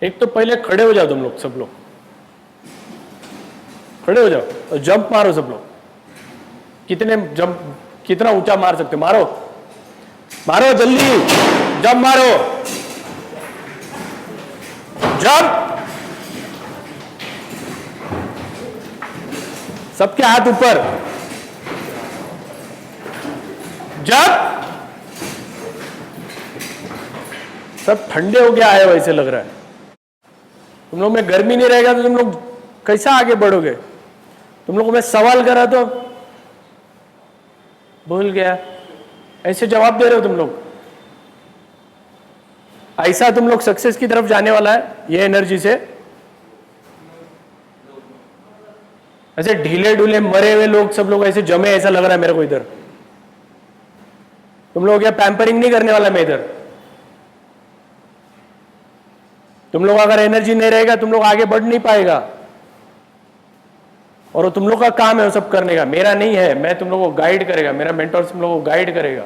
एक तो पहले खड़े हो जाओ तुम लोग, सब लोग खड़े हो जाओ और जंप मारो सब लोग। कितने जंप, कितना ऊंचा मार सकते हो? मारो मारो जल्दी, जंप मारो, जंप। सबके हाथ ऊपर, जंप। सब ठंडे हो गया आए वैसे लग रहा है। तुम लोग में गर्मी नहीं रहेगा तो तुम लोग कैसा आगे बढ़ोगे? तुम लोगों में सवाल करा तो भूल गया, ऐसे जवाब दे रहे हो तुम लोग। ऐसा तुम लोग सक्सेस की तरफ जाने वाला है ये एनर्जी से? ऐसे ढीले ढूले मरे हुए लोग सब लोग ऐसे जमे, ऐसा लग रहा है मेरे को इधर। तुम लोग क्या पैम्परिंग नहीं करने वाला मैं इधर। तुम लोग अगर एनर्जी नहीं रहेगा तुम लोग आगे बढ़ नहीं पाएगा, और वो तुम लोग का काम है वो सब करने का, मेरा नहीं है। मैं तुम लोगों को गाइड करेगा, मेरा मेंटर तुम लोगों को गाइड करेगा।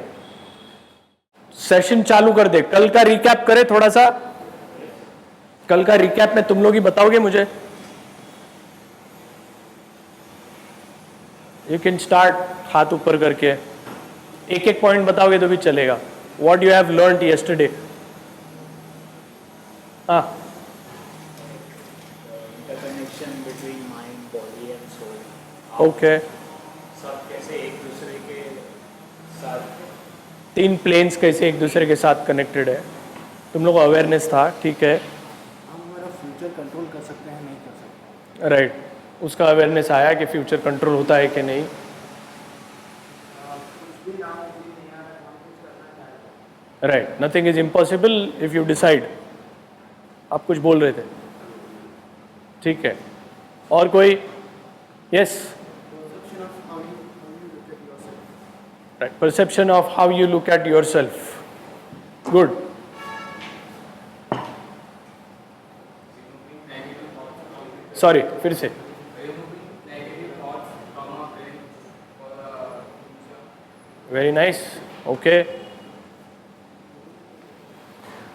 सेशन चालू कर दे। कल का रिकैप करे थोड़ा सा। कल का रिकैप में तुम लोग ही बताओगे मुझे। यू कैन स्टार्ट हाथ ऊपर करके, एक एक पॉइंट बताओगे तो भी चलेगा। What you have learned yesterday. हाँ, ओके। सब कैसे एक दूसरे के साथ, तीन प्लेन्स कैसे एक दूसरे के साथ कनेक्टेड है, तुम लोग को अवेयरनेस था, ठीक है। हम हमारा फ्यूचर कंट्रोल कर सकते हैं नहीं कर सकते। राइट, उसका अवेयरनेस आया कि फ्यूचर कंट्रोल होता है कि नहीं। Right, nothing is impossible if you decide. आप कुछ बोल रहे थे, ठीक है। और कोई? Yes, right, perception of how you look at your self. Good. Sorry, फिर से। Very nice, okay.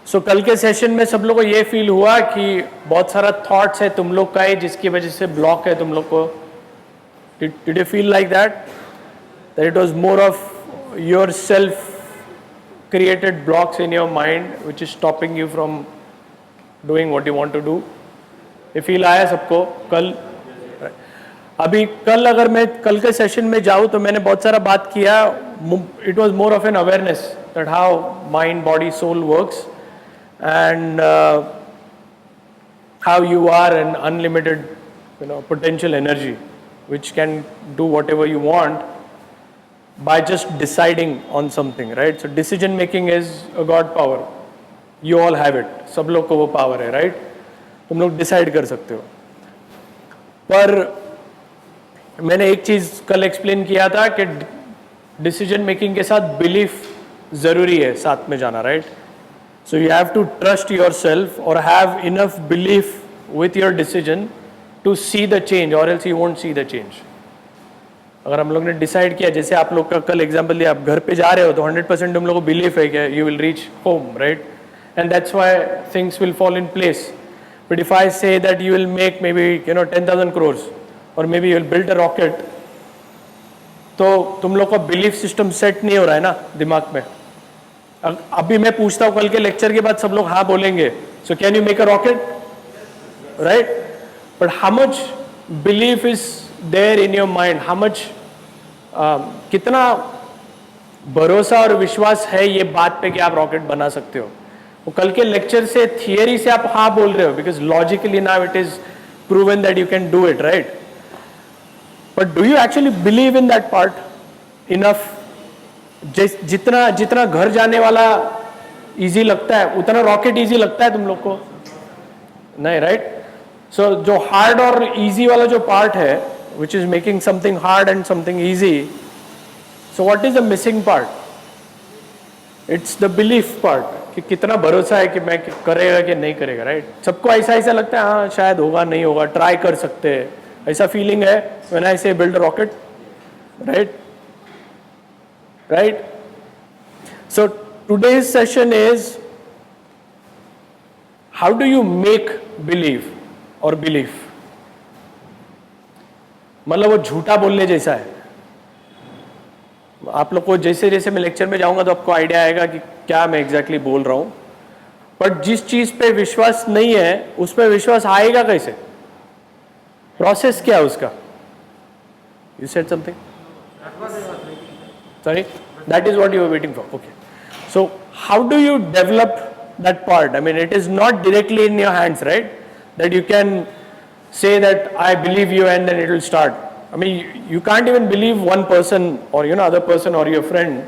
सो कल के सेशन में सब लोग को ये फील हुआ कि बहुत सारा थॉट्स है तुम लोग का ही जिसकी वजह से ब्लॉक है तुम लोग को। Did you feel like that it was more of your self created blocks in your mind which is stopping you from doing what you want to do? ये फील आया सबको कल? अभी कल अगर मैं कल के सेशन में जाऊँ तो मैंने बहुत सारा बात किया। It was more of an awareness that how mind body soul works and how you are an unlimited potential energy which can do whatever you want by just deciding on something, right? So decision making is a god power, you all have it, सब लोग को वो power है, right? तुम लोग decide कर सकते हो। पर मैंने एक चीज़ कल explain किया था कि decision making के साथ belief ज़रूरी है साथ में जाना, right? So you have to trust yourself or have enough belief with your decision to see the change, or else you won't see the change. अगर हम लोग ने डिसाइड किया, जैसे आप लोग का कल एग्जांपल दिया, आप घर पे जा रहे हो तो 100% तुम लोग को बिलीफ है कि you will reach home, right? And that's why things will fall in place. But if I say that you will make maybe 10,000 crores or maybe you will build a rocket, तो तुम लोग का belief system set नहीं हो रहा है ना दिमाग में। अभी मैं पूछता हूँ कल के लेक्चर के बाद सब लोग हाँ बोलेंगे, so can you make a rocket, right? But how much belief is there in your mind, how much, कितना भरोसा और विश्वास है ये बात पे कि आप रॉकेट बना सकते हो? वो कल के लेक्चर से, थियरी से आप हाँ बोल रहे हो because logically now it is proven that you can do it, right? But do you actually believe in that part enough? जितना जितना घर जाने वाला इजी लगता है उतना रॉकेट इजी लगता है तुम लोग को? नहीं, राइट? सो जो हार्ड और इजी वाला जो पार्ट है which is making something hard and something easy, so what is the missing part? It's the belief part, कि कितना भरोसा है कि मैं करेगा कि नहीं करेगा, राइट? सबको ऐसा ऐसा लगता है हाँ शायद होगा नहीं होगा, ट्राई कर सकते हैं, ऐसा फीलिंग है व्हेन आई से build a rocket, right? Right? So today's session is how do you make believe और बिलीफ? मतलब वो झूठा बोलने जैसा है. आप लोग को जैसे जैसे मैं लेक्चर में जाऊंगा तो आपको आइडिया आएगा कि क्या मैं एग्जैक्टली बोल रहा हूं. बट जिस चीज पे विश्वास नहीं है उस पर विश्वास आएगा कैसे? प्रोसेस क्या है उसका? You said something. Sorry, that is what you were waiting for. Okay. So how do you develop that part? I mean, it is not directly in your hands, right? That you can say that I believe you and then it will start. I mean, you can't even believe one person or other person or your friend.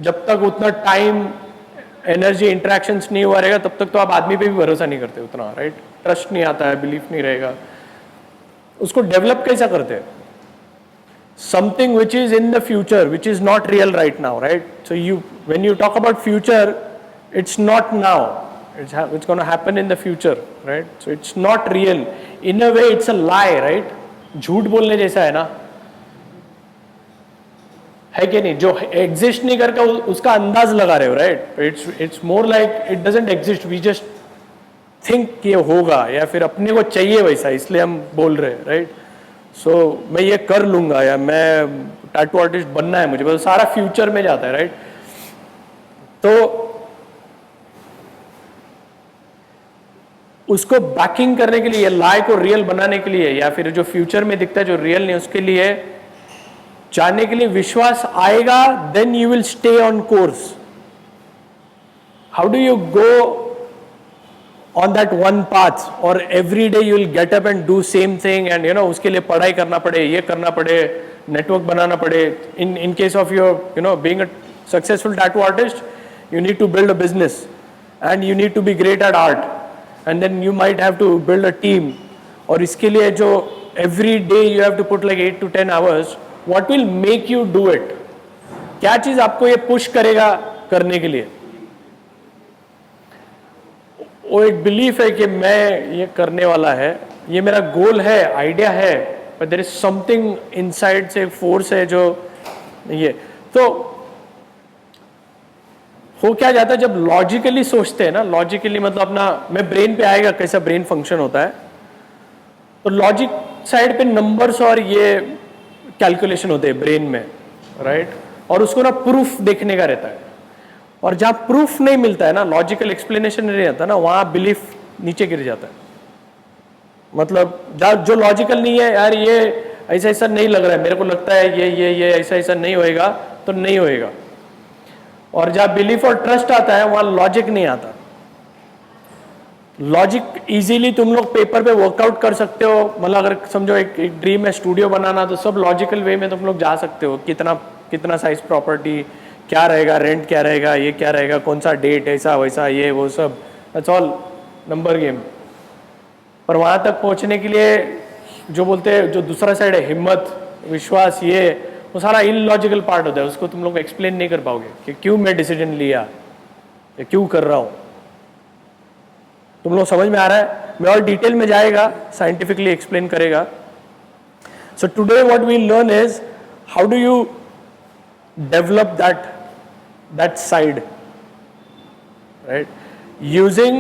जब तक उतना time energy interactions नहीं हुआ रहेगा तब तक तो आप आदमी पे भी भरोसा नहीं करते उतना, राइट? ट्रस्ट नहीं आता है, बिलीफ नहीं रहेगा. उसको डेवलप कैसा करते हैं? Something which is in the future, which is not real right now, right? So when you talk about future, it's not now. It's going to happen in the future, right? So it's not real. In a way, it's a lie, right? झूठ बोलने जैसा है ना, है कि नहीं? जो exist नहीं करके उसका अंदाज लगा रहे हो, right? It's more like it doesn't exist, we just think ये होगा या फिर अपने को चाहिए वैसा, इसलिए हम बोल रहे हैं, राइट? सो मैं ये कर लूंगा या मैं टैटू आर्टिस्ट बनना है मुझे, बस सारा फ्यूचर में जाता है, राइट? तो उसको बैकिंग करने के लिए, लाई को रियल बनाने के लिए, या फिर जो फ्यूचर में दिखता है जो रियल नहीं, उसके लिए जानने के लिए विश्वास आएगा, then you will stay on course. How do you go on that one path or every day you will get up and do same thing and उसके लिए पढ़ाई करना पड़े, ये करना पड़े, नेटवर्क बनाना पड़े. in case of your being a successful tattoo artist, you need to build a business and you need to be great at art and then you might have to build a team. और इसके लिए जो every day you have to put like 8 to 10 hours, what will make you do it? क्या चीज आपको ये push करेगा करने के लिए? वो एक बिलीफ है कि मैं ये करने वाला है, ये मेरा गोल है, आइडिया है, but there is something inside से फोर्स है जो ये. तो हो क्या जाता है जब लॉजिकली सोचते हैं ना, लॉजिकली मतलब अपना, मैं ब्रेन पे आएगा कैसा ब्रेन फंक्शन होता है, तो लॉजिक साइड पे नंबर्स और ये कैलकुलेशन होते हैं ब्रेन में, राइट? और उसको ना प्रूफ देखने का रहता है. और जहां प्रूफ नहीं मिलता है ना, लॉजिकल एक्सप्लेनेशन नहीं रहता ना, वहां बिलीफ नीचे गिर जाता है. मतलब जो लॉजिकल नहीं है, यार ये ऐसा ऐसा नहीं लग रहा है, मेरे को लगता है ये ऐसा ऐसा नहीं होएगा, तो नहीं होएगा. और जहां बिलीफ और ट्रस्ट आता है वहां लॉजिक नहीं आता. लॉजिक इजीली तुम लोग पेपर पे वर्कआउट कर सकते हो. मतलब अगर समझो एक ड्रीम है स्टूडियो बनाना, तो सब लॉजिकल वे में तुम लोग जा सकते हो. कितना साइज प्रॉपर्टी, क्या रहेगा, रेंट क्या रहेगा, ये क्या रहेगा, कौन सा डेट, ऐसा वैसा, ये वो सब, दैट्स ऑल नंबर गेम. पर वहां तक पहुंचने के लिए जो बोलते हैं, जो दूसरा साइड है, हिम्मत, विश्वास, ये वो सारा इलॉजिकल पार्ट होता है. उसको तुम लोग एक्सप्लेन नहीं कर पाओगे कि क्यों मैं डिसीजन लिया या क्यों कर रहा हूं. तुम लोग समझ में आ रहा है? मैं और डिटेल में जाएगा, साइंटिफिकली एक्सप्लेन करेगा. So today what we learn is how do you develop that side, right? Using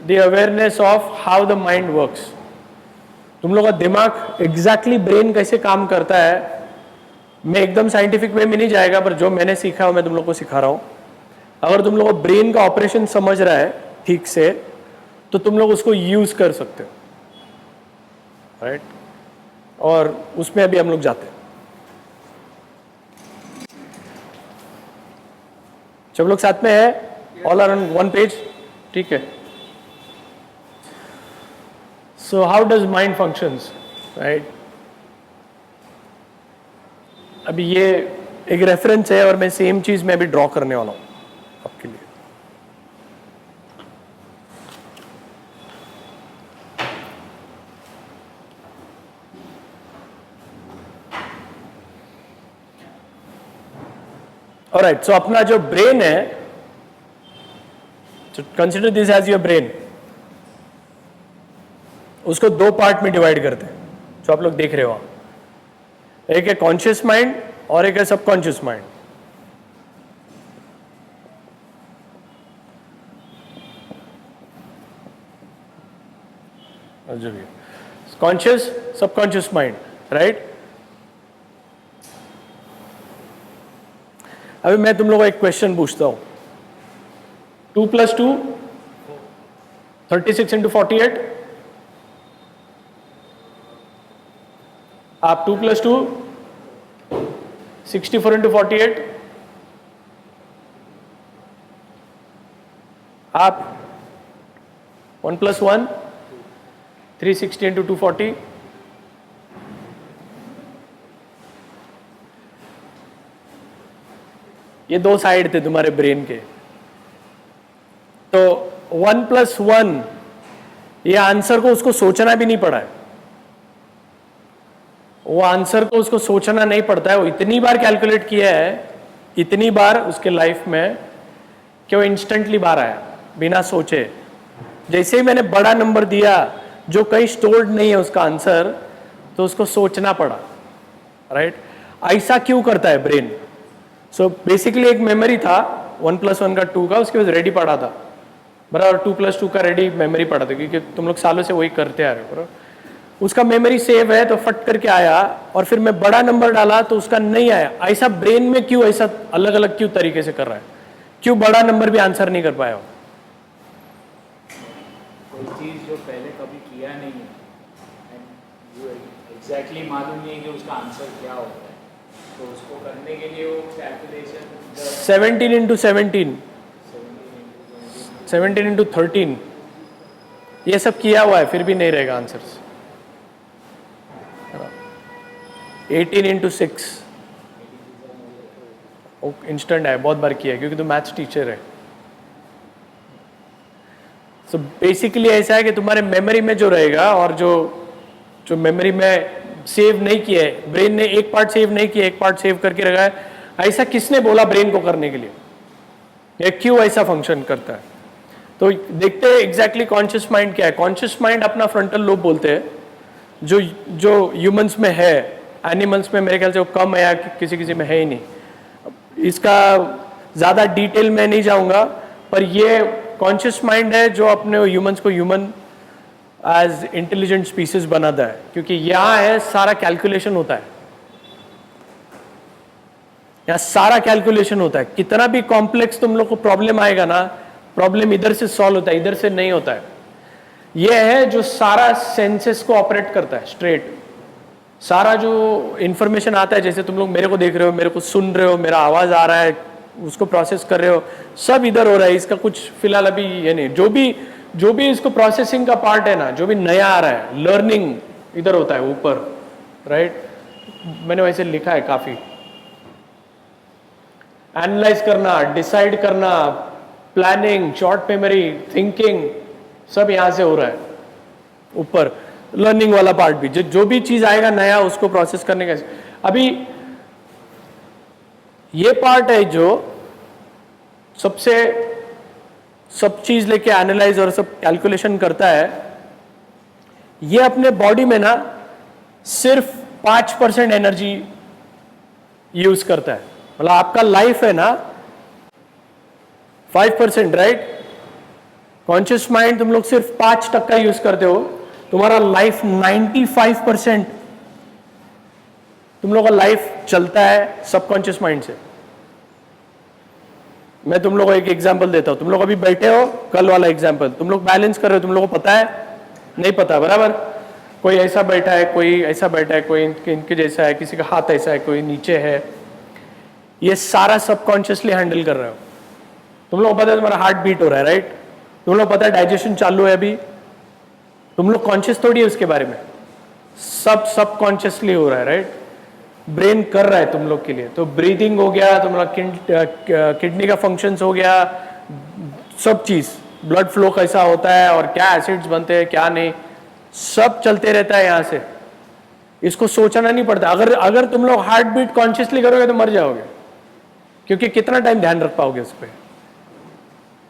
the awareness of how the mind works. तुम लोग का दिमाग एग्जैक्टली ब्रेन कैसे काम करता है, मैं एकदम साइंटिफिक वे में नहीं जाएगा, पर जो मैंने सीखा है मैं तुम लोग को सिखा रहा हूं. अगर तुम लोग को ब्रेन का ऑपरेशन समझ रहा है ठीक से, तो तुम लोग उसको यूज कर सकते हो, राइट? और उसमें अभी हम लोग जाते हैं. सब लोग साथ में है, all are on one page, ठीक है? So how does mind functions, right? अभी ये एक रेफरेंस है और मैं सेम चीज में अभी ड्रॉ करने वाला हूं आपके लिए. ऑलराइट, सो अपना जो ब्रेन है, consider this as your brain. उसको दो पार्ट में डिवाइड करते हैं, जो आप लोग देख रहे हो. एक है कॉन्शियस माइंड और एक है सबकॉन्शियस माइंड. जो भी कॉन्शियस सबकॉन्शियस माइंड, राइट। अभी मैं तुम लोगों को एक क्वेश्चन पूछता हूं, 2 + 2 36 × 48। आप 2 + 2 64 × 48। आप 1 + 1 360 × 240। ये दो साइड थे तुम्हारे ब्रेन के। तो 1 + 1 ये आंसर को उसको सोचना भी नहीं पड़ा है, वो आंसर को उसको सोचना नहीं पड़ता है। वो इतनी बार कैलकुलेट किया है, इतनी बार उसके लाइफ में, कि वो इंस्टेंटली बाहर आया बिना सोचे। जैसे ही मैंने बड़ा नंबर दिया जो कहीं स्टोर्ड नहीं है उसका आंसर, तो उसको सोचना पड़ा, राइट। ऐसा क्यों करता है ब्रेन? सो बेसिकली एक मेमोरी था 1 + 1 का 2 का, उसके बाद रेडी पड़ा था बराबर। 2 + 2 का रेडी मेमोरी पड़ा था, क्योंकि तुम लोग सालों से वही करते आ रहे हो बराबर। उसका मेमोरी सेव है तो फट करके आया, और फिर मैं बड़ा नंबर डाला तो उसका नहीं आया। ऐसा ब्रेन में क्यों ऐसा अलग अलग क्यों तरीके से कर रहा है? क्यों बड़ा नंबर भी आंसर नहीं कर पाया? कोई चीज़ जो पहले कभी किया नहीं है, जो एग्जैक्टली मालूम नहीं है कि उसका आंसर क्या होता है, तो उसको करने के लिए वो कैलकुलेशन 17 × 17, 17 × 13 ये सब किया हुआ है, फिर भी नहीं रहेगा आंसर। 18 × 6 इंस्टेंट है, बहुत बार किया है क्योंकि तुम मैथ्स टीचर है। सो बेसिकली ऐसा है कि तुम्हारे मेमोरी में जो रहेगा, और जो मेमोरी में सेव नहीं किया है, ब्रेन ने एक पार्ट सेव नहीं किया, एक पार्ट सेव करके रखा है। ऐसा किसने बोला ब्रेन को करने के लिए? या क्यों ऐसा फंक्शन करता है? तो देखते हैं एग्जैक्टली कॉन्शियस माइंड क्या है। कॉन्शियस माइंड अपना फ्रंटल लोब बोलते हैं, जो ह्यूमंस में है। एनिमल्स में मेरे ख्याल से वो कम है, या किसी किसी में है ही नहीं। इसका ज़्यादा डिटेल में नहीं जाऊंगा, पर ये कॉन्शियस माइंड है जो अपने ह्यूमंस को ह्यूमन एज इंटेलिजेंट स्पीसीज बनाता है, क्योंकि यहाँ है सारा कैलकुलेशन होता है। यहाँ सारा कैलकुलेशन होता है। कितना भी कॉम्प्लेक्स तुम लोग को प्रॉब्लम आएगा ना, प्रॉब्लम इधर से सॉल्व होता है, इधर से नहीं होता है। यह है जो सारा सेंसेस को ऑपरेट करता है स्ट्रेट। सारा जो इंफॉर्मेशन आता है, जैसे तुम लोग मेरे को देख रहे हो, मेरे को सुन रहे हो, मेरा आवाज आ रहा है, उसको प्रोसेस कर रहे हो, सब इधर हो रहा है। इसका कुछ फिलहाल अभी ये नहीं। जो भी इसको प्रोसेसिंग का पार्ट है ना, जो भी नया आ रहा है, लर्निंग इधर होता है ऊपर, राइट। मैंने वैसे लिखा है काफी। एनालाइज करना, डिसाइड करना, प्लानिंग, शॉर्ट मेमोरी, थिंकिंग, सब यहां से हो रहा है ऊपर। लर्निंग वाला पार्ट भी, जो भी चीज आएगा नया, उसको प्रोसेस करने का। अभी ये पार्ट है जो सब चीज लेके एनालाइज और सब कैलकुलेशन करता है। ये अपने बॉडी में ना सिर्फ 5% एनर्जी यूज करता है। मतलब आपका लाइफ है ना 5%, राइट। कॉन्शियस माइंड तुम लोग सिर्फ 5% यूज करते हो। तुम्हारा लाइफ 95% तुम लोग का लाइफ चलता है सबकॉन्शियस माइंड से। मैं तुम लोग को एक एग्जांपल देता हूं। तुम लोग अभी बैठे हो, कल वाला एग्जांपल, तुम लोग बैलेंस कर रहे हो, तुम लोग को पता है नहीं पता, बराबर। कोई ऐसा बैठा है, कोई ऐसा बैठा है, कोई इनके जैसा है, किसी का हाथ ऐसा है, कोई नीचे है। ये सारा सबकॉन्शियसली हैंडल कर रहे हो। तुम लोग को पता है तुम्हारा हार्ट बीट हो रहा है, राइट। तुम लोग पता है डाइजेशन चालू है अभी। तुम लोग कॉन्शियस थोड़ी है उसके बारे में, सब सबकॉन्शियसली हो रहा है, राइट। ब्रेन कर रहा है तुम लोग के लिए। तो ब्रीदिंग हो गया, तुम्हारा किडनी का फंक्शंस हो गया, सब चीज, ब्लड फ्लो कैसा होता है और क्या एसिड्स बनते हैं क्या नहीं, सब चलते रहता है यहां से। इसको सोचना नहीं पड़ता। अगर तुम लोग हार्ट बीट कॉन्शियसली करोगे तो मर जाओगे, क्योंकि कितना टाइम ध्यान रख पाओगे उस पर।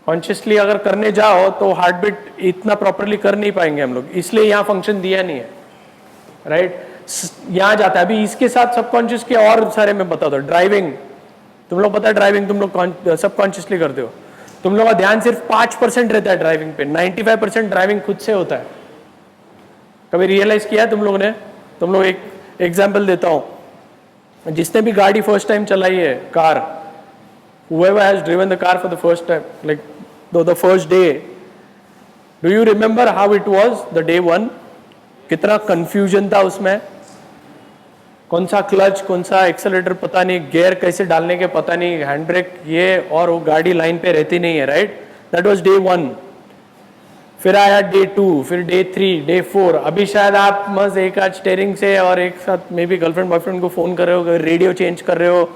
कॉन्शियसली अगर करने जाओ तो हार्ट बीट इतना प्रॉपरली कर नहीं पाएंगे हम लोग, इसलिए यहाँ फंक्शन दिया नहीं है, राइट। यहां जाता है। अभी इसके साथ सबकॉन्शियस के और सारे मैं बताता हूं। ड्राइविंग, तुम लोग पता है ड्राइविंग तुम लोग सबकॉन्शियसली करते हो। तुम लोग का ध्यान सिर्फ 5% रहता है ड्राइविंग पे, 95% ड्राइविंग खुद से होता है। कभी रियलाइज किया है तुम लोगों ने? तुम लोग, एक एग्जाम्पल देता हूँ, जिसने भी गाड़ी फर्स्ट टाइम चलाई है, car, whoever has driven the car for the first time, like the first day, do you remember how it was the day one? कितना confusion था उसमें, कौन सा क्लच, कौन सा एक्सेलेटर पता नहीं, गियर कैसे डालने के पता नहीं, हैंड ब्रेक ये, और वो गाड़ी लाइन पे रहती नहीं है, right? That was day one. फिर आया डे टू, फिर डे थ्री, डे फोर। अभी शायद आप मस्त एक आज स्टेयरिंग से और एक साथ मे बी गर्लफ्रेंड बॉयफ्रेंड को फोन कर रहे हो, रेडियो चेंज कर रहे हो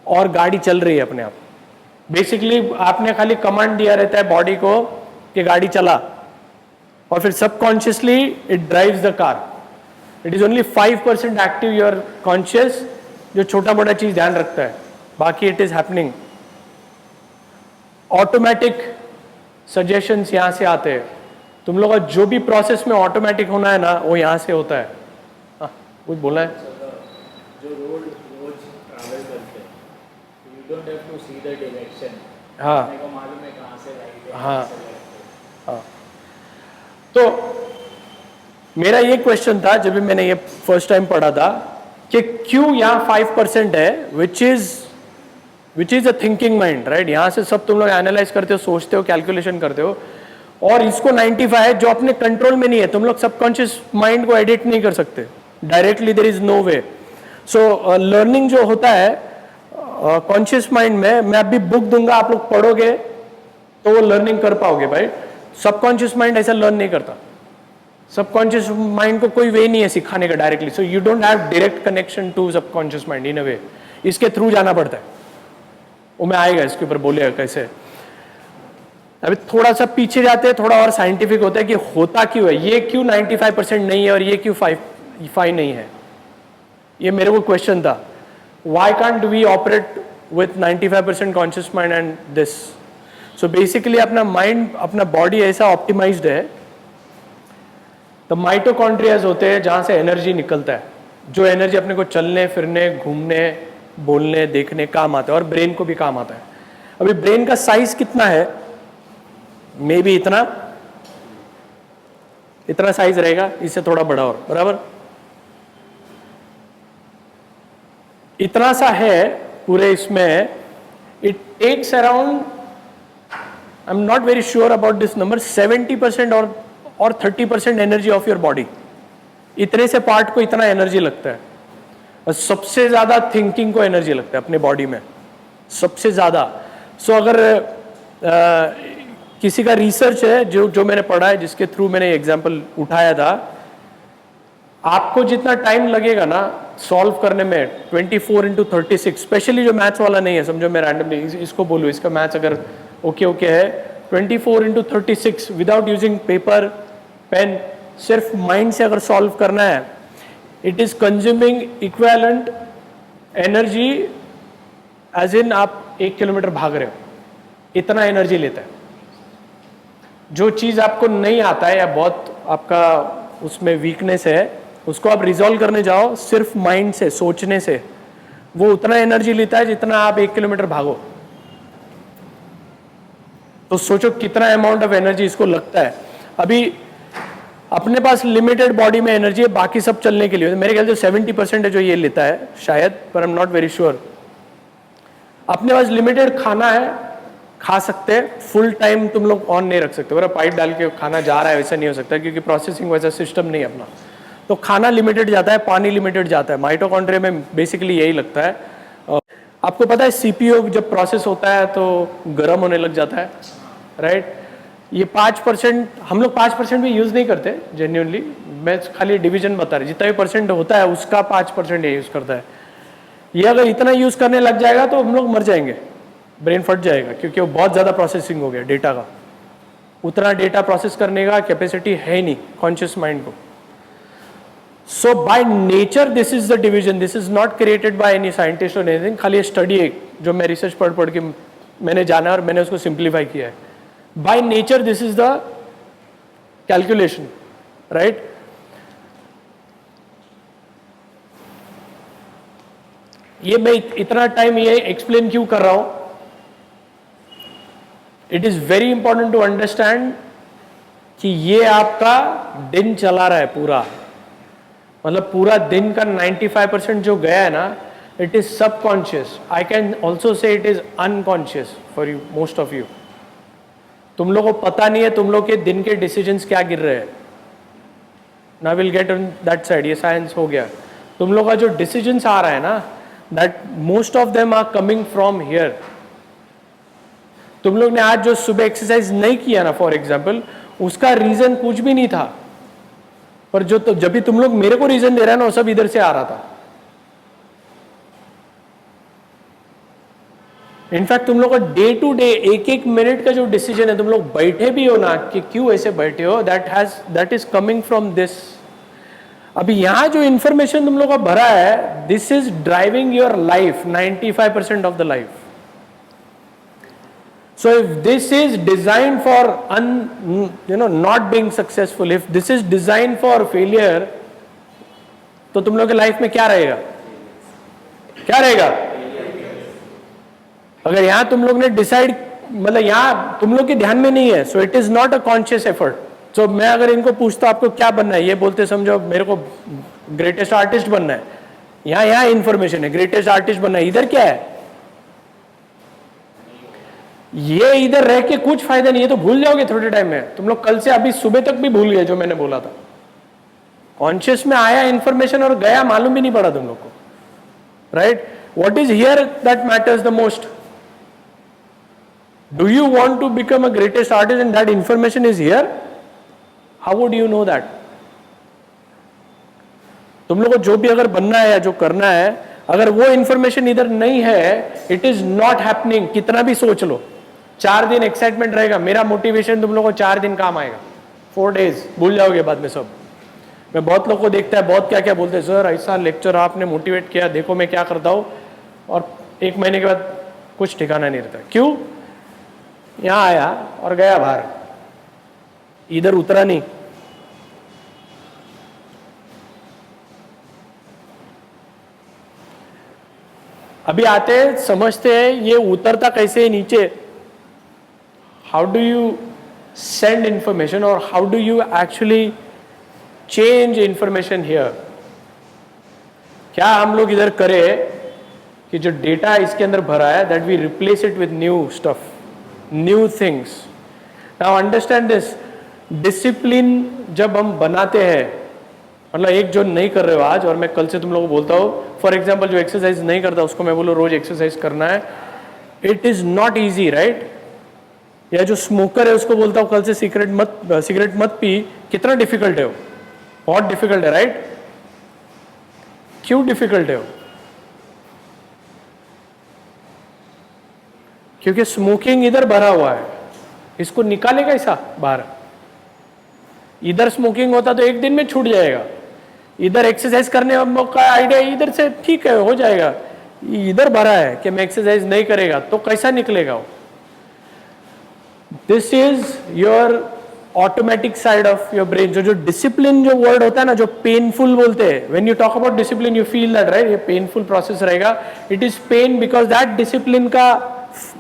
और गाड़ी चल रही है अपने आप। बेसिकली आपने खाली कमांड दिया रहता है बॉडी को कि गाड़ी चला, और फिर subconsciously it drives the car. It is only 5% active your conscious, जो छोटा मोटा चीज ध्यान रखता है, बाकी it is happening. Automatic suggestions यहां से आते हैं। तुम लोग का जो भी प्रोसेस में ऑटोमेटिक होना है ना, वो यहां से होता है। कुछ बोलना है? जो रोड रोज ट्रैवल करते हैं, you don't have to see the direction. हाँ, अपने को मालूम है कहाँ से राइट है, हाँ, कहाँ से लेफ्ट है। हाँ। तो मेरा ये क्वेश्चन था जब भी मैंने ये फर्स्ट टाइम पढ़ा था कि क्यों यहाँ 5% है, which is a thinking mind, right? यहाँ से सब तुम लोग एनालाइज करते हो, सोचते हो, कैलकुलेशन करते हो, और इसको 95 है जो अपने कंट्रोल में नहीं है। तुम लोग सबकॉन्शियस माइंड को एडिट नहीं कर सकते directly, there is no way. So learning जो होता है कॉन्शियस माइंड में, मैं अभी बुक दूंगा, आप लोग पढ़ोगे तो वो लर्निंग कर पाओगे, भाई। सबकॉन्शियस माइंड ऐसा लर्न नहीं करता। सबकॉन्शियस माइंड को कोई वे नहीं है सिखाने का directly, so you don't have direct connection to subconscious mind in a way. इसके थ्रू जाना पड़ता है। वो मैं आएगा इसके ऊपर, बोलेगा कैसे। अभी थोड़ा सा पीछे जाते हैं, थोड़ा और साइंटिफिक होता है कि होता क्यों है, ये क्यों 95% नहीं है और ये क्यों 5 नहीं है। ये मेरे को क्वेश्चन था, why can't we operate with 95% conscious mind and this. So basically अपना माइंड, अपना बॉडी ऐसा ऑप्टिमाइज्ड है, तो माइटोकॉन्ड्रियाज होते हैं जहां से एनर्जी निकलता है, जो एनर्जी अपने को चलने फिरने, घूमने, बोलने, देखने काम आता है, और ब्रेन को भी काम आता है। अभी ब्रेन का साइज कितना है? मे बी इतना साइज रहेगा, इससे थोड़ा बड़ा और, बराबर इतना सा है पूरे इसमें। It takes around, I am not very sure about this number, 70% और 30% एनर्जी ऑफ योर बॉडी। इतने से पार्ट को इतना एनर्जी लगता है, और सबसे ज्यादा थिंकिंग को एनर्जी लगता है अपने बॉडी में, सबसे ज्यादा। सो अगर किसी का रिसर्च है जो मैंने पढ़ा है, जिसके थ्रू मैंने एग्जांपल उठाया था, आपको जितना टाइम लगेगा ना सॉल्व करने में 24/36, स्पेशली जो मैथ्स वाला नहीं है, समझो मैं रैंडमली इसको बोलूँ, इसका मैथ्स अगर ओके है, 24/36 विदाउट यूजिंग पेपर पेन, सिर्फ माइंड से अगर सॉल्व करना है, it is consuming equivalent energy as in आप 1 किलोमीटर भाग रहे हो, इतना एनर्जी लेता है। जो चीज आपको नहीं आता है या बहुत आपका उसमें वीकनेस है, उसको आप रिजॉल्व करने जाओ सिर्फ माइंड से, सोचने से, वो उतना एनर्जी लेता है जितना आप 1 किलोमीटर भागो। तो सोचो कितना अमाउंट ऑफ एनर्जी इसको लगता है। अभी अपने पास लिमिटेड बॉडी में एनर्जी है, बाकी सब चलने के लिए मेरे ख्याल से 70% है जो ये लेता है शायद, पर आई एम नॉट वेरी श्योर। अपने पास लिमिटेड खाना है, खा सकते हैं, फुल टाइम तुम लोग ऑन नहीं रख सकते, पाइप डाल के खाना जा रहा है वैसा नहीं हो सकता, क्योंकि प्रोसेसिंग वैसा सिस्टम नहीं है अपना। तो खाना लिमिटेड जाता है, पानी लिमिटेड जाता है। माइटोकॉन्ड्रिया में बेसिकली यही लगता है। आपको पता है सीपीयू जब प्रोसेस होता है तो गर्म होने लग जाता है, राइट? ये 5%, हम लोग 5% भी यूज नहीं करते जेन्युइनली, मैं खाली डिवीजन बता रही, जितना भी परसेंट होता है उसका 5% ये यूज करता है। ये अगर इतना यूज करने लग जाएगा तो हम लोग मर जाएंगे, ब्रेन फट जाएगा, क्योंकि वो बहुत ज़्यादा प्रोसेसिंग हो गया डेटा का। उतना डेटा प्रोसेस करने का कैपेसिटी है ही नहीं कॉन्शियस माइंड को। So by nature this is the division, this is not created by any scientist और एनीथिंग, खाली स्टडी एक जो मैं रिसर्च पढ़ के मैंने जाना और मैंने उसको सिंप्लीफाई किया है। Bye nature this is the calculation, right? ये मैं इतना टाइम ये एक्सप्लेन क्यों कर रहा हूं? It is very important to understand कि ये आपका दिन चला रहा है पूरा, मतलब पूरा दिन का 95% जो गया है ना, it is subconscious. I can also say it is unconscious for you, most of you. तुम लोग को पता नहीं है तुम लोग के दिन के डिसीजंस क्या गिर रहे हैं. ना will get on that side, ये साइंस हो गया. तुम लोग का जो डिसीजंस आ रहा है ना, that most of them are coming from here. तुम लोग ने आज जो सुबह एक्सरसाइज नहीं किया ना, फॉर एग्जाम्पल, उसका रीजन कुछ भी नहीं था, पर जो तो जब भी तुम लोग मेरे को रीजन दे रहे हैं ना, वो सब इधर से आ रहा था. इनफैक्ट तुम लोग का डे टू डे एक एक मिनट का जो डिसीजन है, तुम लोग बैठे भी हो ना कि क्यों ऐसे बैठे हो, that is coming from this. अभी यहां जो इंफॉर्मेशन तुम लोग का भरा है, this is driving your life 95% of the life. So if this is designed for not being successful, if this is designed for failure, तो तुम लोग के लाइफ में क्या रहेगा, क्या रहेगा? अगर यहां तुम लोग ने डिसाइड, मतलब यहां तुम लोग के ध्यान में नहीं है, so it is not a conscious effort. So मैं अगर इनको पूछता आपको क्या बनना है, ये बोलते समझो मेरे को ग्रेटेस्ट आर्टिस्ट बनना है. यहां इंफॉर्मेशन है, ग्रेटेस्ट आर्टिस्ट बनना है. इधर क्या है? ये इधर रह के कुछ फायदा नहीं है, तो भूल जाओगे थोड़े टाइम में. तुम लोग कल से अभी सुबह तक भी भूल गए जो मैंने बोला था. कॉन्शियस में आया इंफॉर्मेशन और गया, मालूम भी नहीं पड़ा तुम लोग को. Right? What is here that matters the most. Do you want to become a greatest artist and that information is here? How would you know that? तुम लोग को जो भी अगर बनना है या जो करना है, अगर वो इंफॉर्मेशन इधर नहीं है, इट इज नॉट हैपनिंग. कितना भी सोच लो, 4 दिन एक्साइटमेंट रहेगा, मेरा मोटिवेशन तुम लोग को 4 दिन काम आएगा, 4 days भूल जाओगे बाद में सब. मैं बहुत लोग को देखता है, बहुत क्या क्या बोलते हैं, सर ऐसा लेक्चर आपने मोटिवेट किया, देखो मैं क्या करता हूँ, और 1 महीने के बाद कुछ ठिकाना नहीं रहता. क्यों? यहाँ आया और गया बाहर, इधर उतरा नहीं. अभी आते हैं, समझते हैं ये उतरता कैसे है नीचे. How do you send information और how do you actually change information here. क्या हम लोग इधर करें कि जो डेटा इसके अंदर भरा है, that we replace it with new stuff, new things. Now understand this. Discipline जब हम बनाते हैं, मतलब एक जो नहीं कर रहे हो आज, और मैं कल से तुम लोगों को बोलता हूँ, फॉर एग्जाम्पल जो एक्सरसाइज नहीं करता उसको मैं बोलूँ रोज एक्सरसाइज करना है. It is not easy, right? या जो स्मोकर है उसको बोलता हूँ कल से सिगरेट मत पी. कितना डिफिकल्ट है वो, बहुत डिफिकल्ट है, राइट? क्यों डिफिकल्ट है वो? क्योंकि स्मोकिंग इधर भरा हुआ है, इसको निकाले कैसा बाहर? इधर स्मोकिंग होता तो एक दिन में छूट जाएगा. इधर एक्सरसाइज करने का आइडिया इधर से ठीक है, हो जाएगा. इधर भरा है कि मैं एक्सरसाइज नहीं करेगा तो कैसा निकलेगा वो? This is your automatic side of your brain. जो डिसिप्लिन जो वर्ड होता है ना, जो पेनफुल बोलते हैं, when you talk about discipline you feel that, right? ये पेनफुल प्रोसेस रहेगा. It is pain because that discipline का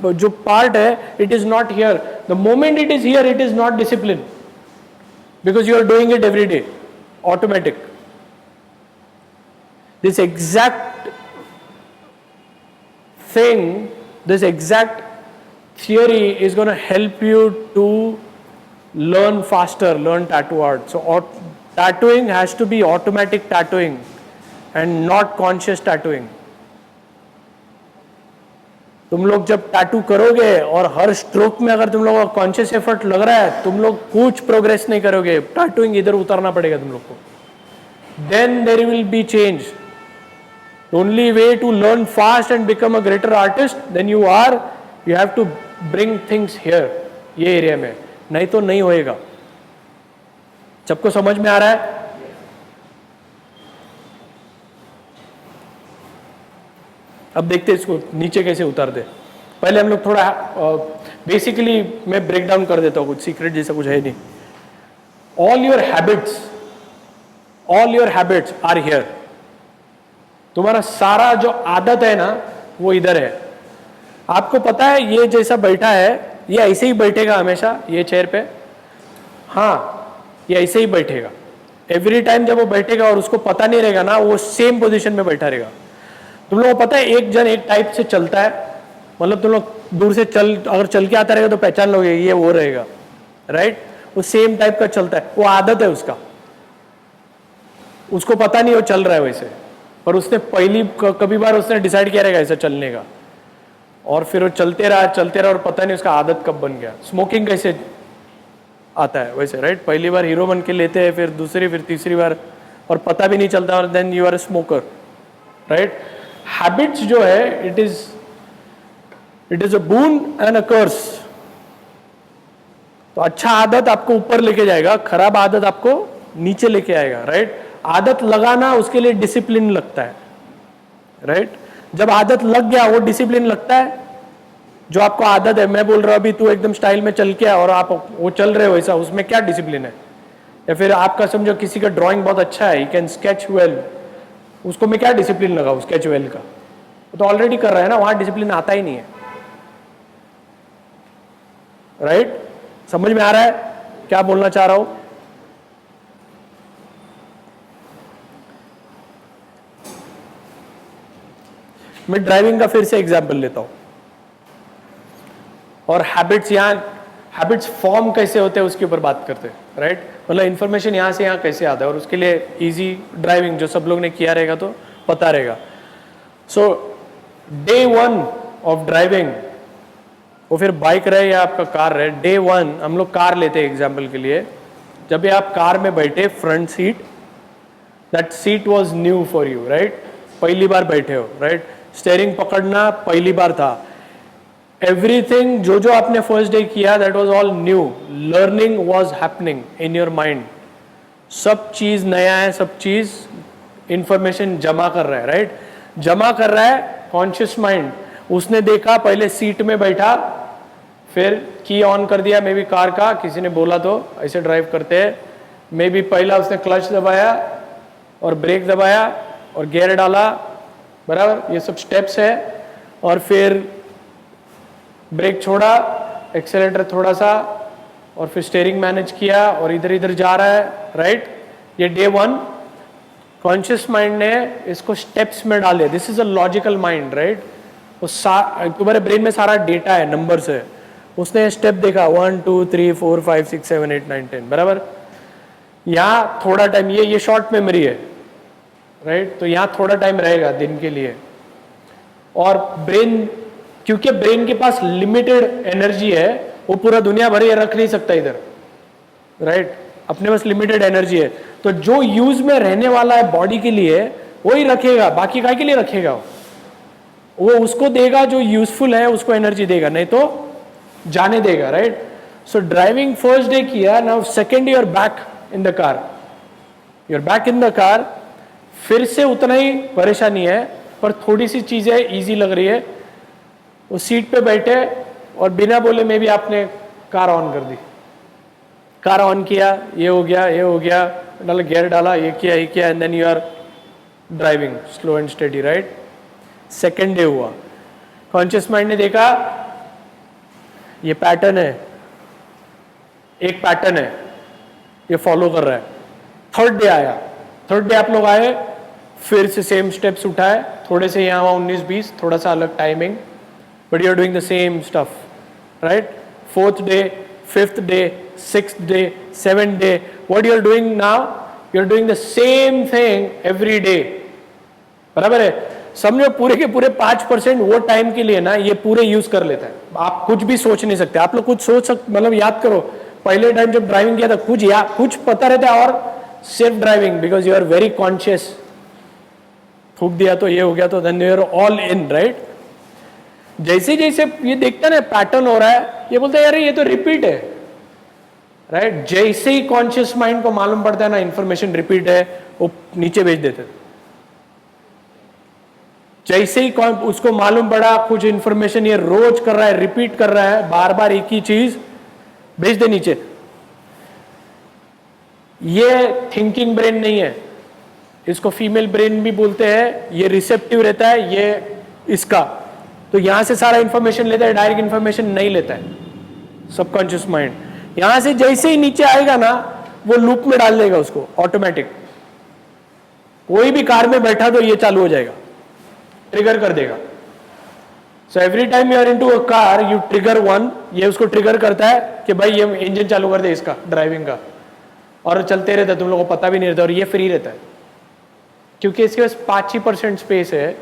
जो पार्ट है, it is not here. The moment it is here, it is not discipline, because you are doing it every day, automatic. This exact thing, this exact theory is going to help you to learn faster, learn tattoo art. So tattooing has to be automatic tattooing and not conscious tattooing. तुम लोग जब tattoo करोगे और हर stroke में अगर तुम लोग का कॉन्शियस एफर्ट लग रहा है, तुम लोग कुछ प्रोग्रेस नहीं करोगे. टैटूइंग इधर उतारना पड़ेगा तुम लोग को. Then there will be change. Only way to learn fast and become a greater artist then you have to bring things here, ये एरिया में, नहीं तो नहीं होएगा. सबको समझ में आ रहा है? अब देखते हैं इसको नीचे कैसे उतार दे. पहले हम लोग थोड़ा बेसिकली मैं ब्रेक डाउन कर देता हूँ, कुछ सीक्रेट जैसा कुछ है नहीं. All your habits are here. तुम्हारा सारा जो आदत है ना, वो इधर है. आपको पता है ये जैसा बैठा है, ये ऐसे ही बैठेगा हमेशा, ये चेयर पे. हाँ ये ऐसे ही बैठेगा एवरी टाइम। जब वो बैठेगा और उसको पता नहीं रहेगा ना, वो सेम पोजीशन में बैठा रहेगा। तुम लोगों को पता है एक जन एक टाइप से चलता है, मतलब तुम लोग दूर से अगर चल के आता रहेगा तो पहचान लोगे ये वो रहेगा, राइट? वो सेम टाइप का चलता है, वो आदत है उसका, उसको पता नहीं वो चल रहा है वैसे, पर उसने कभी बार उसने डिसाइड किया रहेगा ऐसा चलने का, और फिर वो चलते रहा और पता नहीं उसका आदत कब बन गया। स्मोकिंग कैसे आता है वैसे, राइट? पहली बार हीरो बन के लेते हैं, फिर दूसरी फिर तीसरी बार, और पता भी नहीं चलता, और then you are a smoker, right? Habits जो है it is a boon and a curse. तो अच्छा आदत आपको ऊपर लेके जाएगा, खराब आदत आपको नीचे लेके आएगा, राइट? आदत लगाना उसके लिए डिसिप्लिन लगता है, राइट? जब आदत लग गया वो डिसिप्लिन लगता है। जो आपको आदत है, मैं बोल रहा हूं अभी तू एकदम स्टाइल में चल के आ और आप वो चल रहे हो वैसा, उसमें क्या डिसिप्लिन है? या फिर आपका समझो किसी का ड्राइंग बहुत अच्छा है, ही कैन स्केच वेल, उसको मैं क्या डिसिप्लिन लगाऊं स्केच वेल का? वो तो ऑलरेडी कर रहा है ना, वहां डिसिप्लिन आता ही नहीं है, राइट? समझ में आ रहा है क्या बोलना चाह रहा हूं? मैं ड्राइविंग का फिर से एग्जाम्पल लेता हूं, और हैबिट्स फॉर्म कैसे होते हैं उसके ऊपर बात करते हैं, राइट? मतलब इंफॉर्मेशन यहां से यहां कैसे आता है, और उसके लिए इजी ड्राइविंग जो सब लोग ने किया रहेगा तो पता रहेगा। सो डे 1 ऑफ ड्राइविंग, वो फिर बाइक रहे या आपका कार रहे, डे 1 हम लोग कार लेते हैं एग्जाम्पल के लिए। जब भी आप कार में बैठे, front seat, that seat was new for you, right? पहली बार बैठे हो, राइट? स्टेयरिंग पकड़ना पहली बार था। एवरीथिंग जो आपने फर्स्ट डे किया that was all new, learning was happening in your mind. सब चीज नया है, सब चीज इंफॉर्मेशन जमा कर रहा है, राइट? जमा कर रहा है कॉन्शियस माइंड। उसने देखा, पहले सीट में बैठा, फिर की ऑन कर दिया, मे बी कार का, किसी ने बोला तो ऐसे ड्राइव करते हैं। मे बी पहला उसने क्लच दबाया और ब्रेक दबाया और गियर डाला, बराबर? ये सब स्टेप्स है। और फिर ब्रेक छोड़ा, एक्सेलेटर थोड़ा सा, और फिर स्टीयरिंग मैनेज किया और इधर इधर जा रहा है, राइट? ये डे 1 कॉन्शियस माइंड ने इसको स्टेप्स में डाले। This is a logical mind, right? तुम्हारे ब्रेन में सारा डेटा है, नंबर्स है। उसने स्टेप देखा 1 2 3 4 5 6 7 8 9 10, बराबर? यहाँ थोड़ा टाइम, ये शॉर्ट मेमोरी है, राइट? तो यहाँ थोड़ा टाइम रहेगा दिन के लिए। और ब्रेन, क्योंकि ब्रेन के पास लिमिटेड एनर्जी है, वो पूरा दुनिया भर ये रख नहीं सकता इधर, राइट? अपने पास लिमिटेड एनर्जी है, तो जो यूज में रहने वाला है बॉडी के लिए वो ही रखेगा, बाकी काय के लिए रखेगा? वो उसको देगा जो यूजफुल है, उसको एनर्जी देगा, नहीं तो जाने देगा, राइट? सो ड्राइविंग फर्स्ट डे किया, now second you're back in the car, you're back in the car. फिर से उतना ही परेशानी है, पर थोड़ी सी चीजें इजी लग रही है। वो सीट पे बैठे और बिना बोले में भी आपने कार ऑन कर दी, कार ऑन किया, ये हो गया, डाला गियर डाला, ये किया, and then you are driving slow and steady, right? Second day हुआ, कॉन्शियस माइंड ने देखा ये पैटर्न है, एक पैटर्न है, ये फॉलो कर रहा है। थर्ड डे आया, थर्ड डे आप लोग आए, फिर से सेम स्टेप्स उठाए, थोड़े से यहाँ वहाँ 19-20, थोड़ा सा अलग timing, but you are doing the same stuff, right? Fourth day, fifth day, sixth day, seventh day, what you are doing now? You are doing the same thing every day, बराबर है? समझो पूरे के पूरे 5% वो टाइम के लिए ना ये पूरे यूज कर लेता है। आप कुछ भी सोच नहीं सकते, आप लोग कुछ सोच सकते, मतलब याद करो पहले टाइम जब ड्राइविंग किया था कुछ पता रहता है, और safe driving because you are very conscious. थूक दिया तो ये हो गया, तो then you are all in, right? जैसे जैसे ये देखता है ना पैटर्न हो रहा है, ये बोलता है यार ये तो रिपीट है, राइट? जैसे ही कॉन्शियस माइंड को मालूम पड़ता है ना इंफॉर्मेशन रिपीट है, वो नीचे भेज देते। जैसे ही उसको मालूम पड़ा कुछ इंफॉर्मेशन ये रोज कर रहा है, रिपीट कर रहा है, बार बार एक ही चीज, भेज दे नीचे। ये थिंकिंग ब्रेन नहीं है, इसको फीमेल ब्रेन भी बोलते हैं। ये रिसेप्टिव रहता है, ये इसका, तो यहां से सारा इंफॉर्मेशन लेता है, डायरेक्ट इंफॉर्मेशन नहीं लेता है सबकॉन्शियस माइंड। यहां से जैसे ही नीचे आएगा ना वो लूप में डाल देगा उसको ऑटोमेटिक। कोई भी कार में बैठा तो ये चालू हो जाएगा, ट्रिगर कर देगा। So every time you are into a car you trigger one, ये उसको ट्रिगर करता है कि भाई ये इंजन चालू कर दे इसका ड्राइविंग का, और चलते रहता है, तुम लोगों को पता भी नहीं रहता, और ये फ्री रहता है क्योंकि इसके पास 5% स्पेस है,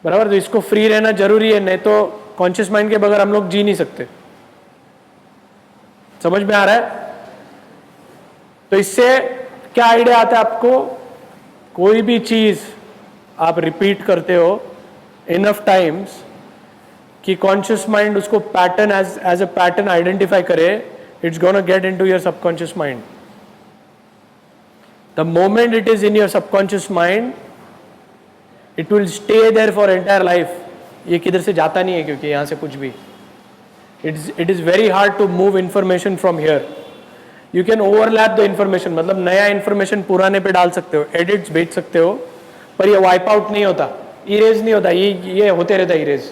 बराबर। तो इसको फ्री रहना जरूरी है, नहीं तो कॉन्शियस माइंड के बगैर हम लोग जी नहीं सकते। समझ में आ रहा है? तो इससे क्या आइडिया आता है आपको? कोई भी चीज आप रिपीट करते हो इनफ टाइम्स कि कॉन्शियस माइंड उसको pattern as a pattern identify करे, it's gonna get into your subconscious mind. The moment it is in your subconscious mind it will stay there for entire life. ये किधर से जाता नहीं है, क्योंकि यहां से कुछ भी it is very hard to move information from here. You can overlap the information, मतलब नया इंफॉर्मेशन पुराने पे डाल सकते हो, एडिट्स भेज सकते हो, पर ये वाइप आउट नहीं होता, इरेज नहीं होता। ये होते रहता इरेज,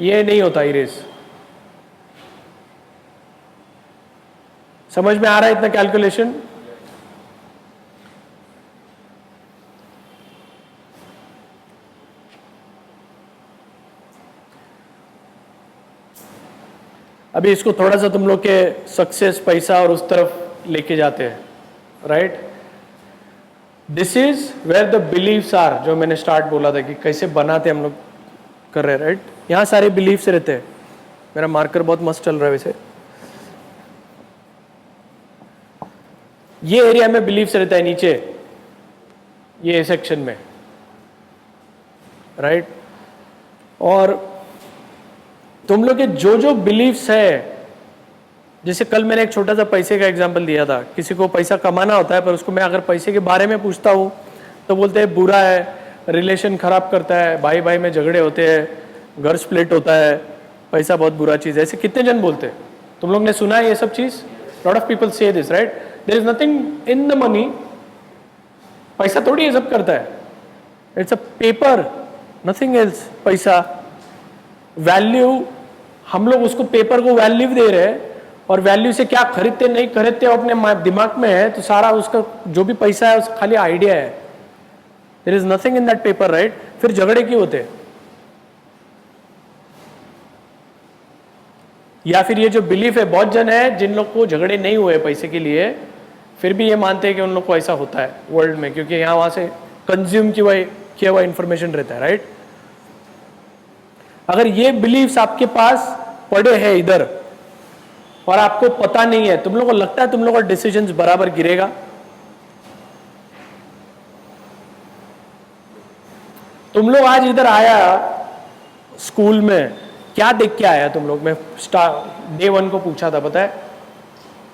ये नहीं होता इरेज। समझ में आ रहा है इतना कैलकुलेशन? अभी इसको थोड़ा सा तुम लोग के सक्सेस, पैसा और उस तरफ लेके जाते हैं, right? This is where the beliefs are, जो मैंने स्टार्ट बोला था कि कैसे बनाते हम लोग कर रहे हैं, राइट? यहाँ सारे बिलीव्स रहते हैं। मेरा मार्कर बहुत मस्त चल रहा है वैसे। ये एरिया में बिलीव्स रहता है नीचे, ये सेक्शन में, राइट? और तुम लोग के जो जो बिलीव्स है, जैसे कल मैंने एक छोटा सा पैसे का एग्जांपल दिया था, किसी को पैसा कमाना होता है, पर उसको मैं अगर पैसे के बारे में पूछता हूँ तो बोलते हैं बुरा है, रिलेशन खराब करता है, भाई भाई में झगड़े होते हैं, घर स्प्लिट होता है, पैसा बहुत बुरा चीज़ है। ऐसे कितने जन बोलते हैं? तुम लोग ने सुना है ये सब चीज़? Lot of people say this, right? There is nothing in the money. पैसा थोड़ी ये सब करता है, it's a paper, nothing else. पैसा वैल्यू, हम लोग उसको पेपर को वैल्यू दे रहे हैं, और वैल्यू से क्या खरीदते नहीं खरीदते अपने दिमाग में है। तो सारा उसका जो भी पैसा है उसका खाली आइडिया है, there is nothing in that paper, right? फिर झगड़े क्यों होते हैं? या फिर ये जो बिलीफ है, बहुत जन है जिन लोग को झगड़े नहीं हुए पैसे के लिए, फिर भी ये मानते हैं कि उन लोग को ऐसा होता है वर्ल्ड में, क्योंकि यहाँ वहां से कंज्यूम किया हुआ इंफॉर्मेशन रहता है, राइट? अगर ये बिलीव्स आपके पास पड़े हैं इधर और आपको पता नहीं है, तुम लोग को लगता है तुम लोग का डिसीजंस बराबर गिरेगा? तुम लोग आज इधर आया स्कूल में, क्या देख के आया तुम लोग? मैं डे 1 को पूछा था, पता है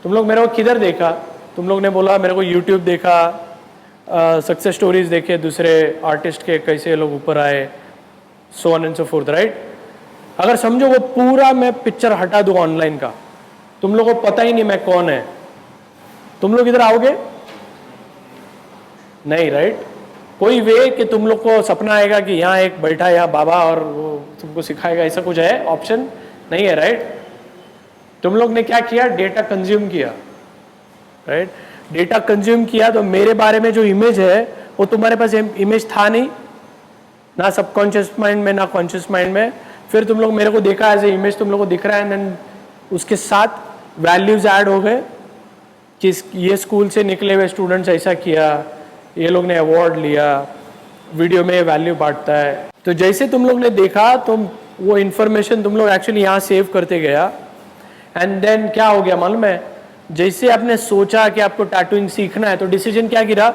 तुम लोग मेरे को किधर देखा? तुम लोग ने बोला मेरे को यूट्यूब देखा, सक्सेस स्टोरीज देखे दूसरे आर्टिस्ट के, कैसे लोग ऊपर आए, so on and so fourth, right? अगर समझो वो पूरा मैं पिक्चर हटा दूं ऑनलाइन का, तुम लोगों को पता ही नहीं मैं कौन है, तुम लोग इधर आओगे? नहीं, राइट? कोई वे कि तुम लोग को सपना आएगा कि यहाँ एक बैठा है यहाँ बाबा और वो तुमको सिखाएगा, ऐसा कुछ है? ऑप्शन नहीं है, राइट? तुम लोग ने क्या किया? डेटा कंज्यूम किया, राइट? डेटा कंज्यूम किया, तो मेरे बारे में जो इमेज है वो तुम्हारे पास इमेज था नहीं, ना सबकॉन्शियस माइंड में ना कॉन्शियस माइंड में। फिर तुम लोग मेरे को देखा एज ए इमेज, तुम लोग को दिख रहा है, एंड उसके साथ वैल्यूज ऐड हो गए कि ये स्कूल से निकले हुए स्टूडेंट्स ऐसा किया, ये लोग ने अवार्ड लिया, वीडियो में वैल्यू बांटता है। तो जैसे तुम लोग ने देखा तो वो इन्फॉर्मेशन तुम लोग एक्चुअली यहाँ सेव करते गया, एंड देन क्या हो गया मालूम है? जैसे आपने सोचा कि आपको टैटूइंग सीखना है, तो डिसीजन क्या गिरा?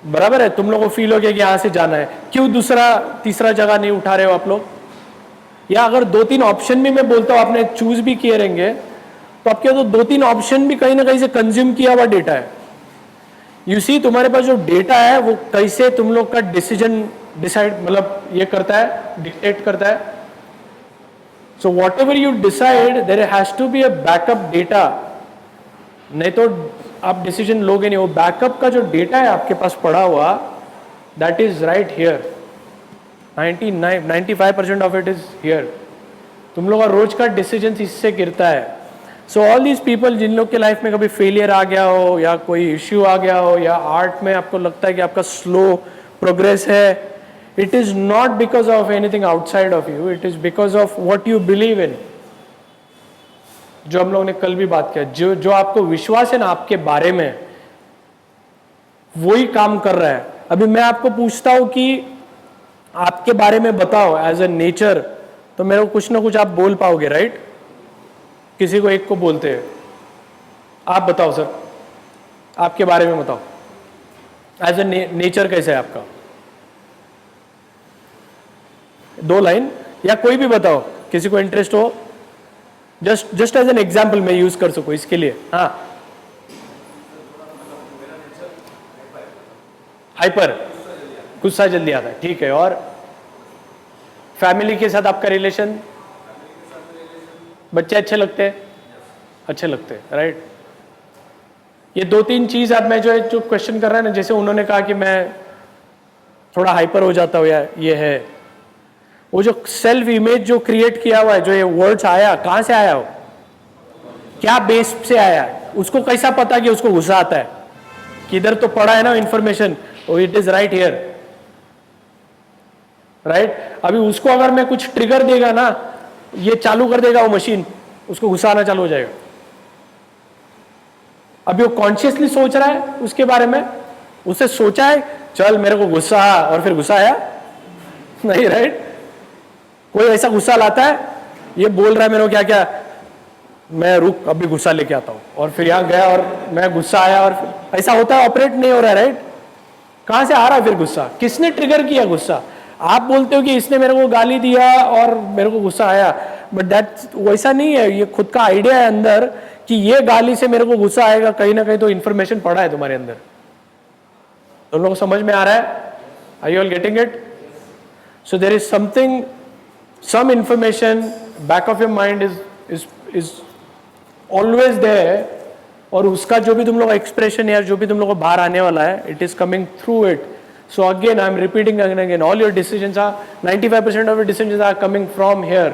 बराबर है, तुम लोग को फील हो गया कि यहाँ से जाना है। क्यों दूसरा तीसरा जगह नहीं उठा रहे हो आप लोग? या अगर 2-3 ऑप्शन भी मैं बोलता हूँ आपने चूज भी किए रहेंगे, तो आपके तो 2-3 ऑप्शन भी कहीं ना कहीं से कंज्यूम किया हुआ डेटा है। यू सी, तुम्हारे पास जो डेटा है वो कैसे तुम लोग का डिसीजन डिसाइड, मतलब ये करता है, डिक्टेट करता है। So whatever you decide there has to be a backup data, नहीं तो आप डिसीजन लोगे नहीं। वो बैकअप का जो डेटा है आपके पास पड़ा हुआ, that is right here, 95% of it is here. तुम लोग का रोज का डिसीजन इससे गिरता है. सो ऑल दीज पीपल जिन लोग के लाइफ में कभी फेलियर आ गया हो या कोई इश्यू आ गया हो या आर्ट में आपको लगता है कि आपका स्लो प्रोग्रेस है, it is not because of anything outside of you, it is because of what you believe in. जो हम लोगों ने कल भी बात किया, जो आपको विश्वास है ना आपके बारे में, वही काम कर रहा है. अभी मैं आपको पूछता हूं कि आपके बारे में बताओ एज ए नेचर, तो मेरे को कुछ ना कुछ आप बोल पाओगे, राइट? किसी को एक को बोलते हैं, आप बताओ सर आपके बारे में बताओ, एज ए नेचर कैसा है आपका? 2 लाइन या कोई भी बताओ, किसी को इंटरेस्ट हो, जस्ट एज एन एग्जाम्पल मैं यूज कर सकूं इसके लिए. हाँ, हाइपर, गुस्सा जल्दी आता है, ठीक है. और फैमिली के साथ आपका रिलेशन? बच्चे अच्छे लगते हैं? अच्छे लगते हैं, राइट. ये 2-3 चीज आप मैं जो क्वेश्चन कर रहा है ना, जैसे उन्होंने कहा कि मैं थोड़ा हाइपर हो जाता हूं या ये है, वो जो सेल्फ इमेज जो क्रिएट किया हुआ है, जो ये वर्ड्स आया, कहां से आया हो, क्या बेस से आया है, उसको कैसा पता कि उसको गुस्सा आता है? किधर तो पड़ा है ना information, it is right here, right. अभी उसको अगर मैं कुछ ट्रिगर देगा ना, ये चालू कर देगा वो मशीन, उसको गुस्सा आना चालू हो जाएगा. अभी वो कॉन्शियसली सोच रहा है उसके बारे में, उसे सोचा है चल मेरे को गुस्सा आ, और फिर गुस्सा आया नहीं, राइट. कोई ऐसा गुस्सा लाता है, ये बोल रहा है मेरे को क्या क्या, मैं रुक अभी गुस्सा लेके आता हूं, और फिर यहां गया और मैं गुस्सा आया, और फिर ऐसा होता है, ऑपरेट नहीं हो रहा है, राइट. कहां से आ रहा है फिर गुस्सा? किसने ट्रिगर किया गुस्सा? आप बोलते हो कि इसने मेरे को गाली दिया और मेरे को गुस्सा आया, बट दैट वैसा नहीं है. ये खुद का आइडिया है अंदर कि ये गाली से मेरे को गुस्सा आएगा, कहीं ना कहीं तो इंफॉर्मेशन पड़ा है तुम्हारे अंदर. तुम लोगों को समझ में आ रहा है? Are you all getting it? So there is something, some information back of your mind is always there, और उसका जो भी तुम लोग एक्सप्रेशन या जो भी तुम लोग को बाहर आने वाला है, it is coming through it. So again, I'm repeating again and again, all your decisions are, 95% of your decisions are coming from here,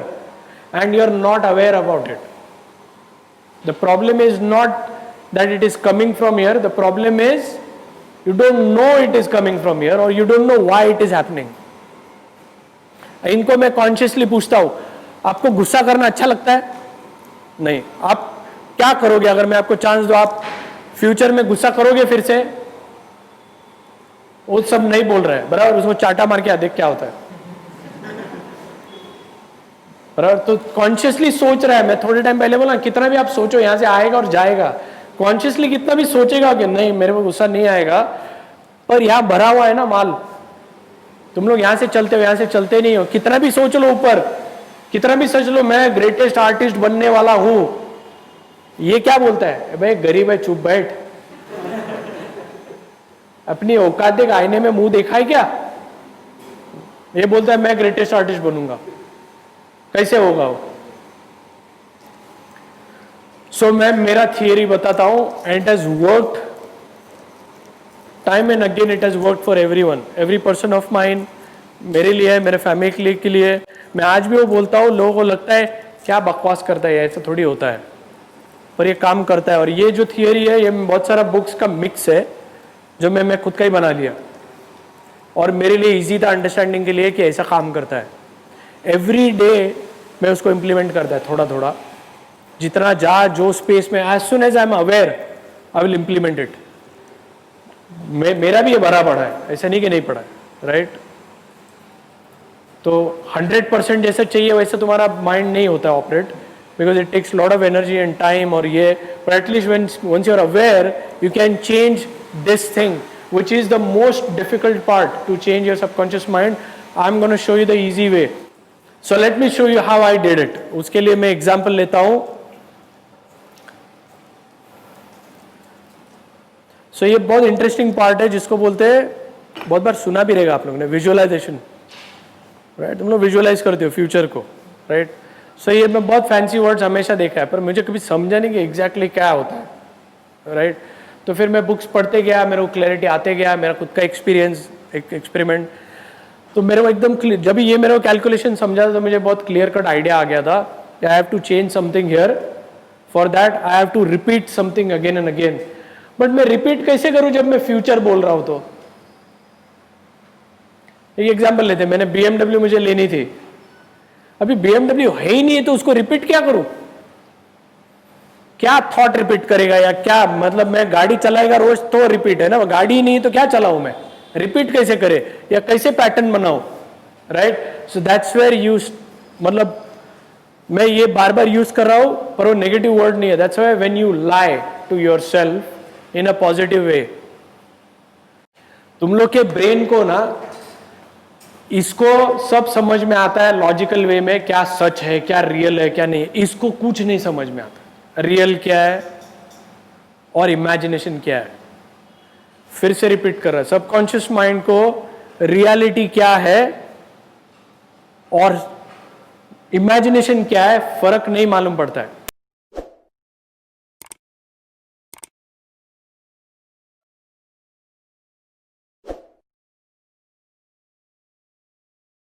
and you're not aware about it. The problem is not that it is coming from here, the problem is you don't know it is coming from here, or you don't know why it is happening. इनको मैं consciously पूछता हूं, आपको गुस्सा करना अच्छा लगता है? नहीं. आप क्या करोगे अगर मैं आपको चांस दूं, आप फ्यूचर में गुस्सा करोगे फिर से? वो सब नहीं बोल रहे हैं, बराबर. उसको चाटा मार के देख क्या होता है, बराबर. तो कॉन्शियसली सोच रहा है. मैं थोड़े टाइम पहले बोला, कितना भी आप सोचो यहां से आएगा और जाएगा. कॉन्शियसली कितना भी सोचेगा कि नहीं मेरे को गुस्सा नहीं आएगा, पर यहां भरा हुआ है ना माल. तुम लोग यहां से चलते हो, यहां से चलते नहीं हो. कितना भी सोच लो ऊपर, कितना भी सोच लो मैं ग्रेटेस्ट आर्टिस्ट बनने वाला हूं, ये क्या बोलता है? भाई गरीब है, चुप बैठ. अपनी औकात देख, आईने में मुंह देखा है क्या? ये बोलता है मैं ग्रेटेस्ट आर्टिस्ट बनूंगा. कैसे होगा वो? सो मैं मेरा थियरी बताता हूं, and it has worked time and again. It has worked for everyone, every person of mine. मेरे लिए, मेरे फैमिली के लिए. मैं आज भी वो बोलता हूँ, लोगों को लगता है क्या बकवास करता है, ऐसा थोड़ी होता है, पर ये काम करता है. और ये जो थियरी है, ये बहुत सारा बुक्स का मिक्स है जो मैं खुद का ही बना लिया, और मेरे लिए इजी था अंडरस्टैंडिंग के लिए कि ऐसा काम करता है. एवरी डे मैं उसको इम्प्लीमेंट करता है थोड़ा थोड़ा, जितना जो स्पेस में, as soon as I am aware I will implement it. मेरा भी ये भरा पड़ा है, ऐसा नहीं कि नहीं पड़ा है, राइट. तो 100% जैसा चाहिए वैसे तुम्हारा माइंड नहीं होता है operate, because it takes lot of energy and time. और ये, but at least once you are aware you can change this thing, which is the most difficult part to change your subconscious mind. I'm going to show you the easy way. So let me show you how I did it. उसके लिए मैं example लेता हूं. So ये बहुत interesting part है जिसको बोलते हैं, बहुत बार सुना भी रहेगा आप लोगों ने, विजुअलाइजेशन. राइट, तुम लोग विजुअलाइज करते हो फ्यूचर को, राइट. सो ये मैं बहुत फैंसी वर्ड्स हमेशा देखा है, पर मुझे कभी समझा नहीं कि एग्जैक्टली क्या होता है, राइट. तो फिर मैं बुक्स पढ़ते गया, मेरे को क्लैरिटी आते गया, मेरा खुद का एक्सपीरियंस, एक एक्सपेरिमेंट. तो मेरे को एकदम क्लियर, जब ये मेरे को कैलकुलेशन समझा तो मुझे बहुत क्लियर कट आइडिया आ गया था, I have to change something here, for that I have to repeat something again and again. But मैं रिपीट कैसे करूं जब मैं फ्यूचर बोल रहा हूं? तो एक एग्जांपल लेते हैं, मैंने BMW मुझे लेनी थी, अभी BMW है ही नहीं है, तो उसको रिपीट क्या करूं? क्या थॉट रिपीट करेगा, या क्या मतलब मैं गाड़ी चलाएगा रोज तो रिपीट है ना, गाड़ी ही नहीं है तो क्या चलाऊं मैं, रिपीट कैसे करे या कैसे पैटर्न बनाऊं, right? So that's where use, मतलब मैं ये बार बार यूज कर रहा हूं पर वो नेगेटिव वर्ड नहीं है. That's why when you lie to yourself in a positive way, तुम लोग के ब्रेन को ना इसको सब समझ में आता है लॉजिकल वे में, क्या सच है, क्या रियल है, क्या नहीं है. इसको कुछ नहीं समझ में आता रियल क्या है और इमेजिनेशन क्या है. फिर से रिपीट कर रहा है, सबकॉन्शियस माइंड को रियलिटी क्या है और इमेजिनेशन क्या है फर्क नहीं मालूम पड़ता है.